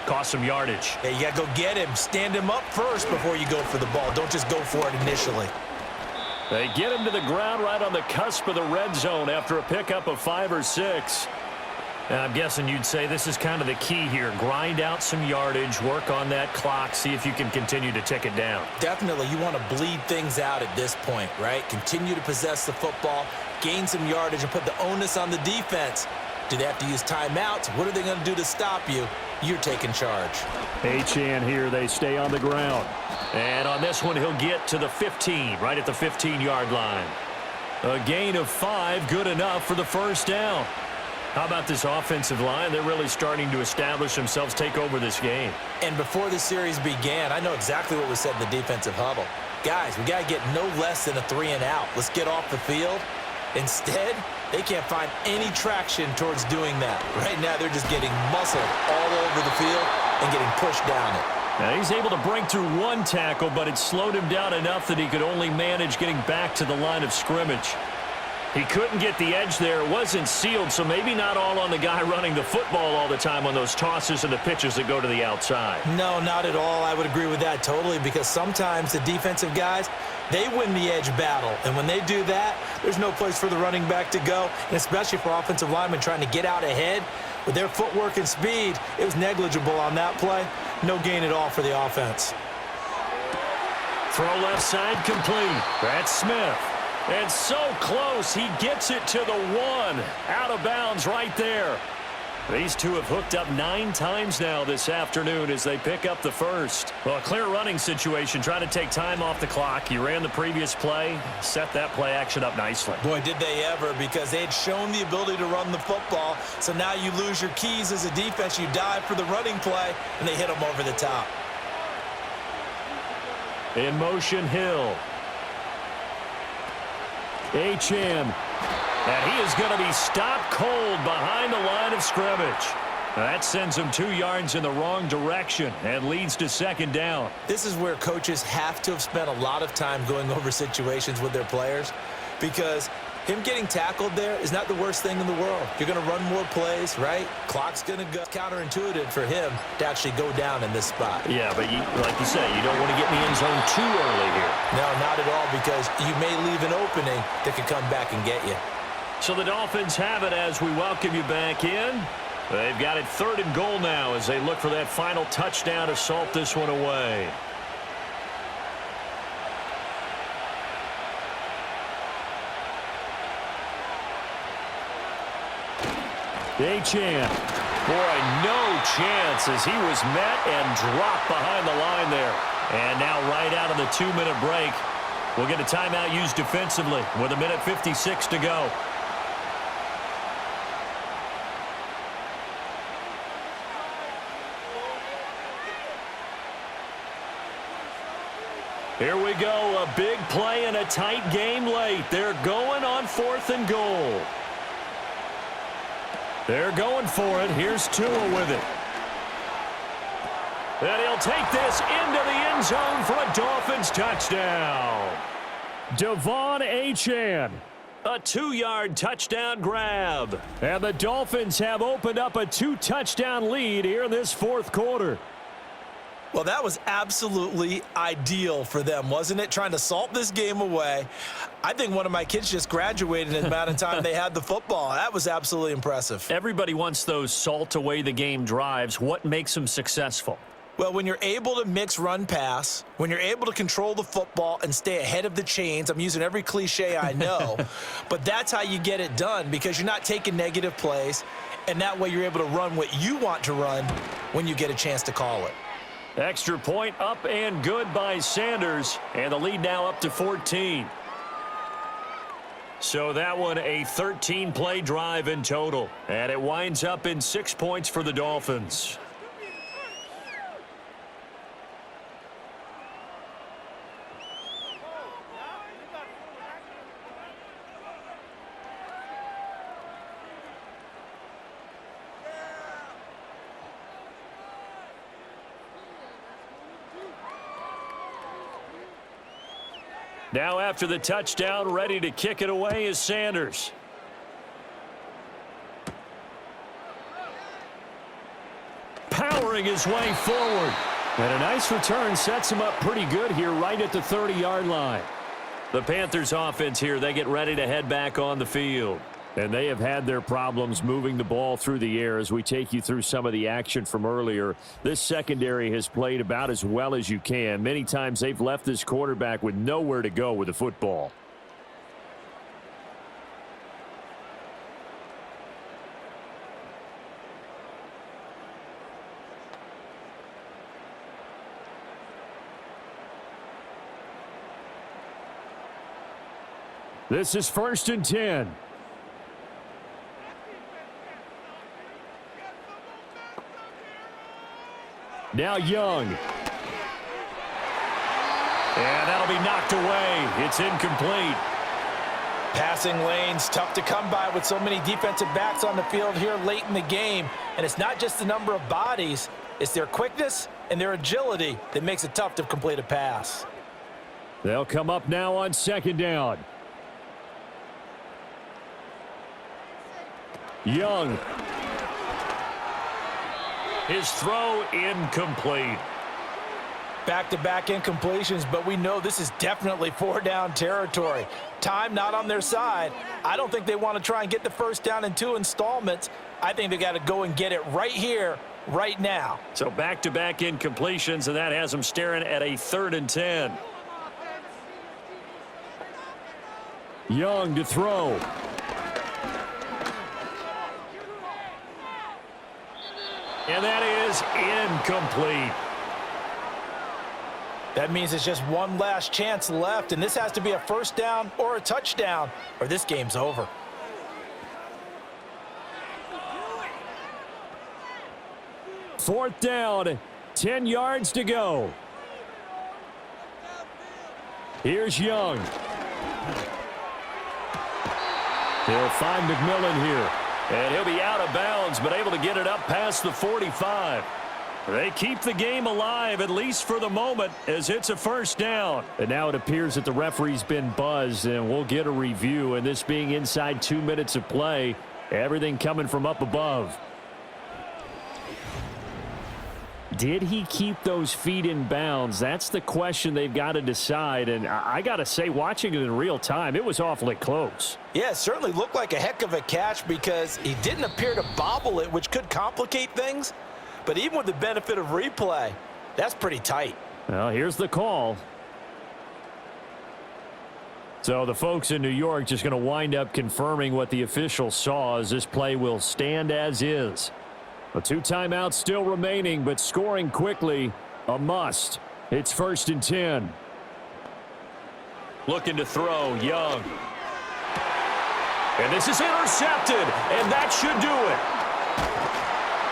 cost some yardage. Yeah, you got to go get him. Stand him up first before you go for the ball. Don't just go for it initially. They get him to the ground right on the cusp of the red zone after a pickup of 5 or 6. And I'm guessing you'd say this is kind of the key here. Grind out some yardage, work on that clock, see if you can continue to tick it down. Definitely, you want to bleed things out at this point, right? Continue to possess the football, gain some yardage, and put the onus on the defense. Do they have to use timeouts? What are they going to do to stop you? You're taking charge. Achane here, they stay on the ground. And on this one, he'll get to the 15, right at the 15-yard line. A gain of 5, good enough for the 1st down. How about this offensive line? They're really starting to establish themselves, take over this game. And before the series began, I know exactly what was said in the defensive huddle. Guys, we got to get no less than a 3-and-out. Let's get off the field. Instead, they can't find any traction towards doing that. Right now, they're just getting muscled all over the field and getting pushed down it. Now he's able to break through 1 tackle, but it slowed him down enough that he could only manage getting back to the line of scrimmage. He couldn't get the edge there. It wasn't sealed, so maybe not all on the guy running the football all the time on those tosses and the pitches that go to the outside. No, not at all. I would agree with that totally, because sometimes the defensive guys, they win the edge battle. And when they do that, there's no place for the running back to go, and especially for offensive linemen trying to get out ahead. With their footwork and speed, it was negligible on that play. No gain at all for the offense. Throw left side complete. That's Smith. And so close, he gets it to the 1. Out of bounds right there. These two have hooked up 9 times now this afternoon as they pick up the 1st. Well, a clear running situation, trying to take time off the clock. He ran the previous play, set that play action up nicely. Boy, did they ever, because they had shown the ability to run the football. So now you lose your keys as a defense. You dive for the running play, and they hit them over the top. In motion, Hill. Achane. And he is going to be stopped cold behind the line of scrimmage. That sends him 2 yards in the wrong direction and leads to 2nd down. This is where coaches have to have spent a lot of time going over situations with their players, because Him getting tackled there is not the worst thing in the world. You're going to run more plays, right? Clock's going to go. Counterintuitive for him to actually go down in this spot. Yeah, but like you say, you don't want to get in the end zone too early here. No, not at all, because you may leave an opening that could come back and get you. So the Dolphins have it as we welcome you back in. They've got it 3rd and goal now as they look for that final touchdown to salt this one away. Achane. Boy, no chance as he was met and dropped behind the line there. And now right out of the 2-minute break, we'll get a timeout used defensively with 1:56 to go. Here we go, a big play and a tight game late. They're going on 4th and goal. They're going for it. Here's Tua with it. And he'll take this into the end zone for a Dolphins touchdown. Devon Achane. A 2-yard touchdown grab. And the Dolphins have opened up a 2-touchdown lead here in this 4th quarter. Well, that was absolutely ideal for them, wasn't it? Trying to salt this game away. I think one of my kids just graduated in the amount of time they had the football. That was absolutely impressive. Everybody wants those salt away the game drives. What makes them successful? Well, when you're able to mix run-pass, when you're able to control the football and stay ahead of the chains, I'm using every cliche I know, but that's how you get it done, because you're not taking negative plays, and that way you're able to run what you want to run when you get a chance to call it. Extra point up and good by Sanders, and the lead now up to 14. So that one a 13-play drive in total, and it winds up in 6 points for the Dolphins. Now after the touchdown, ready to kick it away is Sanders. Powering his way forward. And a nice return sets him up pretty good here right at the 30-yard line. The Panthers offense here, they get ready to head back on the field. And they have had their problems moving the ball through the air as we take you through some of the action from earlier. This secondary has played about as well as you can. Many times they've left this quarterback with nowhere to go with the football. This is 1st and 10. Now Young. And that'll be knocked away. It's incomplete. Passing lanes, tough to come by with so many defensive backs on the field here late in the game. And it's not just the number of bodies, it's their quickness and their agility that makes it tough to complete a pass. They'll come up now on 2nd down. Young. His throw incomplete. Back-to-back incompletions, but we know this is definitely 4-down territory. Time not on their side. I don't think they want to try and get the 1st down in 2 installments. I think they got to go and get it right here, right now. So back-to-back incompletions, and that has them staring at a 3rd and 10. Young to throw. And that is incomplete. That means it's just one last chance left, and this has to be a 1st down or a touchdown, or this game's over. Fourth down, 10 yards to go. Here's Young. He'll find McMillan here. And he'll be out of bounds, but able to get it up past the 45. They keep the game alive, at least for the moment, as it's a first down. And now it appears that the referee's been buzzed, and we'll get a review. And this being inside 2 minutes of play, everything coming from up above. Did he keep those feet in bounds? That's the question they've got to decide. And I got to say, watching it in real time, it was awfully close. Yeah, it certainly looked like a heck of a catch because he didn't appear to bobble it, which could complicate things. But even with the benefit of replay, that's pretty tight. Well, here's the call. So the folks in New York just going to wind up confirming what the official saw, as this play will stand as is. A 2 timeouts still remaining, but scoring quickly, a must. It's 1st and 10. Looking to throw, Young. And this is intercepted, and that should do it.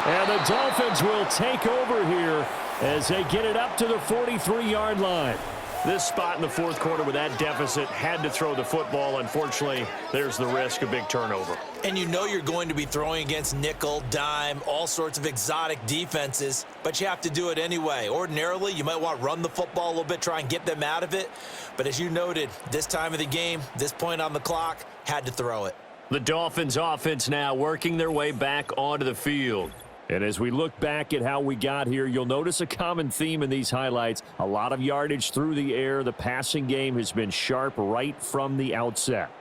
And the Dolphins will take over here as they get it up to the 43-yard line. This spot in the fourth quarter with that deficit, had to throw the football. Unfortunately, there's the risk of big turnover. And you know you're going to be throwing against nickel, dime, all sorts of exotic defenses, but you have to do it anyway. Ordinarily, you might want to run the football a little bit, try and get them out of it. But as you noted, this time of the game, this point on the clock, had to throw it. The Dolphins offense now working their way back onto the field. And as we look back at how we got here, you'll notice a common theme in these highlights. A lot of yardage through the air. The passing game has been sharp right from the outset.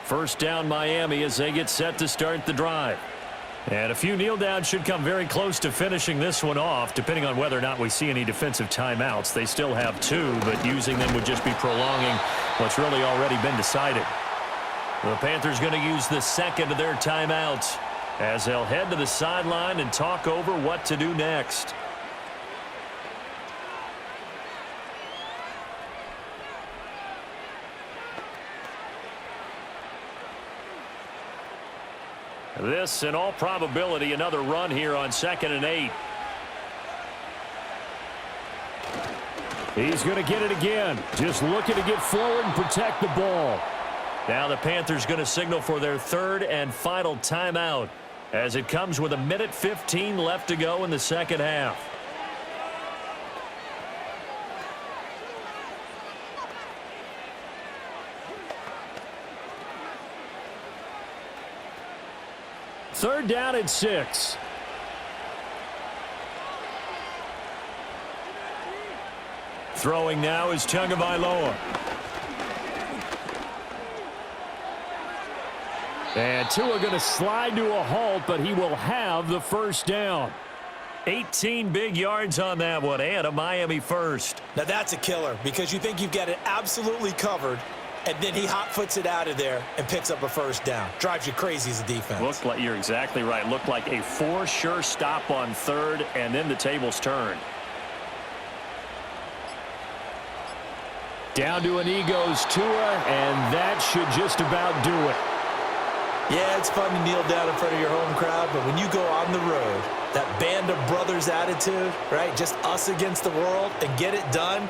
First down, Miami, as they get set to start the drive. And a few kneel downs should come very close to finishing this one off, depending on whether or not we see any defensive timeouts. They still have 2, but using them would just be prolonging what's really already been decided. The Panthers going to use the second of their timeouts as they'll head to the sideline and talk over what to do next. This, in all probability, another run here on 2nd and 8. He's going to get it again. Just looking to get forward and protect the ball. Now the Panthers going to signal for their 3rd and final timeout as it comes with 1:15 left to go in the second half. Third down and 6. Throwing now is Tagovailoa. And Tua going to slide to a halt, but he will have the first down. 18 big yards on that one, and a Miami first. Now that's a killer because you think you've got it absolutely covered, and then he hot-foots it out of there and picks up a first down. Drives you crazy as a defense. Looked like, you're exactly right. Looked like a for sure stop on 3rd, and then the tables turned. Down to an E goes Tua, and that should just about do it. Yeah, it's fun to kneel down in front of your home crowd, but when you go on the road, that band of brothers attitude, right? Just us against the world and get it done.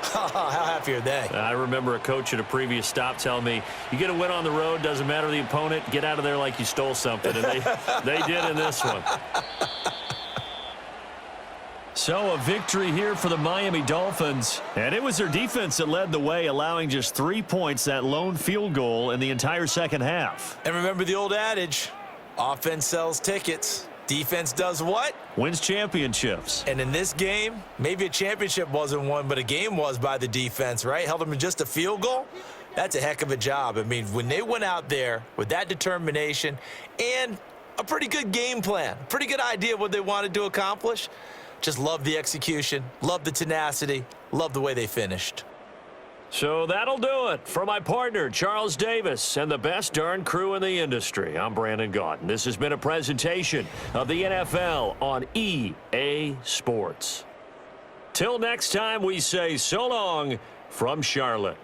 How happy are they? I remember a coach at a previous stop telling me, you get a win on the road, doesn't matter the opponent, get out of there like you stole something. And they did in this one. So a victory here for the Miami Dolphins. And it was their defense that led the way, allowing just 3 points, that lone field goal in the entire second half. And remember the old adage, offense sells tickets. Defense does what? Wins championships. And in this game, maybe a championship wasn't won, but a game was by the defense, right? Held them to just a field goal. That's a heck of a job. I mean, when they went out there with that determination and a pretty good game plan, pretty good idea of what they wanted to accomplish, just love the execution, love the tenacity, love the way they finished. So that'll do it for my partner, Charles Davis, and the best darn crew in the industry. I'm Brandon Gaudin. This has been a presentation of the NFL on EA Sports. Till next time, we say so long from Charlotte.